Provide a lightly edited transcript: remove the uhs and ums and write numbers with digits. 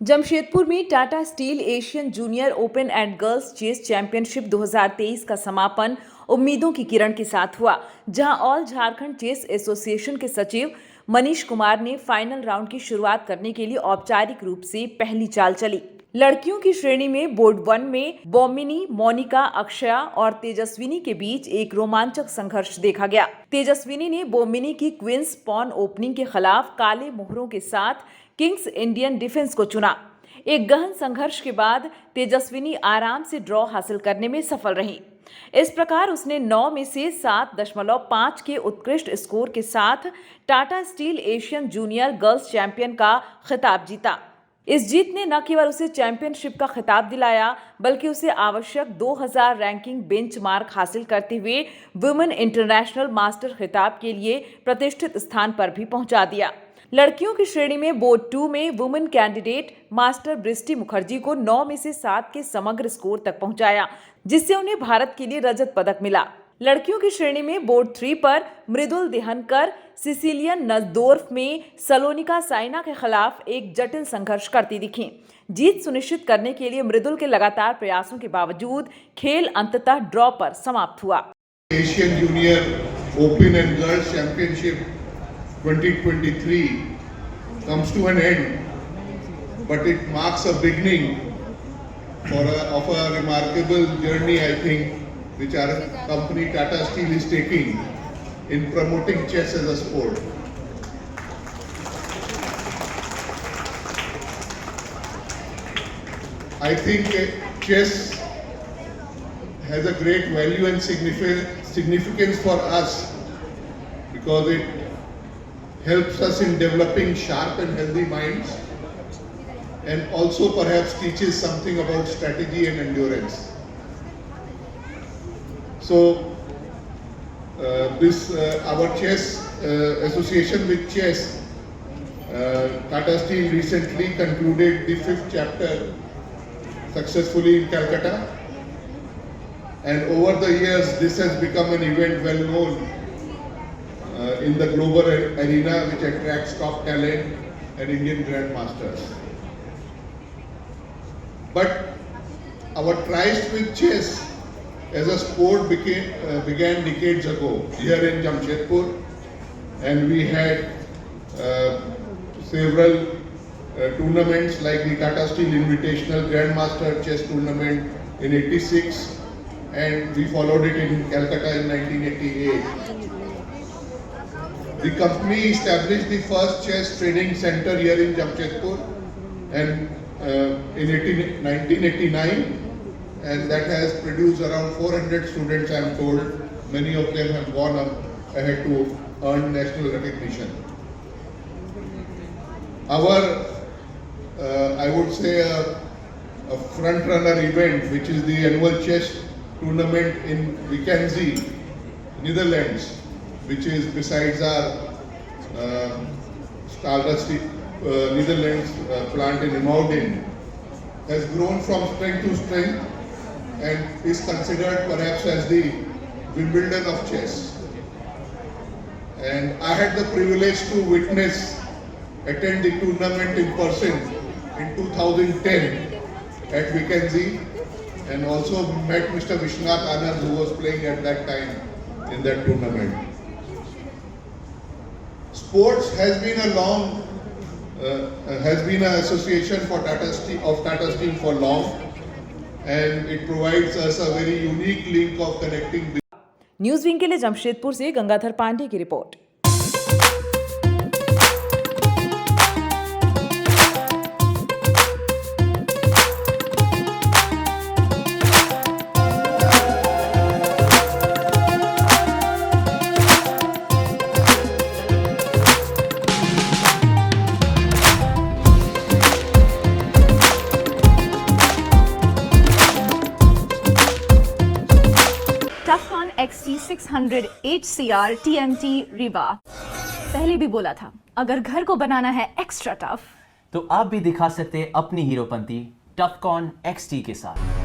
जमशेदपुर में Tata Steel Asian junior open and girls chess championship 2023 का समापन उम्मीदों की किरण के साथ हुआ, जहां ऑल झारखंड चेस एसोसिएशन के सचिव मनीष कुमार ने फाइनल राउंड की शुरुआत करने के लिए औपचारिक रूप से पहली चाल चली। लड़कियों की श्रेणी में बोर्ड 1 में बोमिनी, मोनिका, अक्षया और तेजस्विनी के बीच एक रोमांचक संघर्ष देखा गया। तेजस्विनी ने बोमिनी की क्वींस पॉन ओपनिंग के खिलाफ काले मोहरों के साथ किंग्स इंडियन डिफेंस को चुना। एक गहन संघर्ष के बाद तेजस्विनी आराम से ड्रॉ हासिल करने में सफल रही। इस प्रकार उसने 9 में से 7.5 के उत्कृष्ट स्कोर के साथ Tata Steel Asian junior girls champion का खिताब जीता। इस जीत ने न केवल उसे चैंपियनशिप का खिताब दिलाया, बल्कि उसे आवश्यक 2000 रैंकिंग बेंचमार्क हासिल करते हुए वुमेन इंटरनेशनल मास्टर खिताब के लिए प्रतिष्ठित स्थान पर भी पहुंचा दिया। लड़कियों की श्रेणी में बोर्ड 2 में वुमेन कैंडिडेट मास्टर बृष्टि मुखर्जी को 9 में से 7 के समग्र स्कोर तक पहुंचाया, जिससे उन्हें भारत के लिए रजत पदक मिला। लड़कियों की श्रेणी में बोर्ड 3 पर मृदुल देहनकर सिसिलियन नजदोर्फ में सलोनिका साइना के खिलाफ एक जटिल संघर्ष करती दिखी। जीत सुनिश्चित करने के लिए मृदुल के लगातार प्रयासों के बावजूद खेल अंततः ड्रॉ पर समाप्त हुआ। Asian junior open and girls championship 2023 comes to an end, but it marks a beginning of a remarkable journey, I think, which our company Tata Steel is taking in promoting chess as a sport. I think chess has a great value and significance for us because it helps us in developing sharp and healthy minds, and also perhaps teaches something about strategy and endurance. So our chess association with chess, Tata Steel recently concluded the 5th chapter successfully in Calcutta, and over the years this has become an event well known in the global arena, which attracts top talent and Indian grandmasters. But our tryst with chess as a sport began decades ago here in Jamshedpur, and we had several tournaments like the Tata Steel Invitational Grandmaster Chess Tournament in '86, and we followed it in Calcutta in 1988. The company established the first chess training center here in Jamshedpur and in 1989, and that has produced around 400 students, I am told. Many of them have gone up ahead to earn national recognition. Our, I would say, a front-runner event, which is the annual chess tournament in Vickenzie, Netherlands, which is besides our Stardust Netherlands plant in Imoudin, has grown from strength to strength and is considered perhaps as the Wimbledon of chess. And I had the privilege to attend the tournament in person in 2010 at Vickenzie, and also met Mr. Vishnath Anand, who was playing at that time in that tournament. Sports has been an association for Tata Steel for long, and it provides us a very unique link of connecting. News wing के लिए जमशेदपुर से गंगाधर पांडे की report. TUFCON XT 600 HCR TMT Riva। पहले भी बोला था, अगर घर को बनाना है एक्स्ट्रा टफ, तो आप भी दिखा सकते हैं अपनी हीरोपंती TUFCON XT के साथ।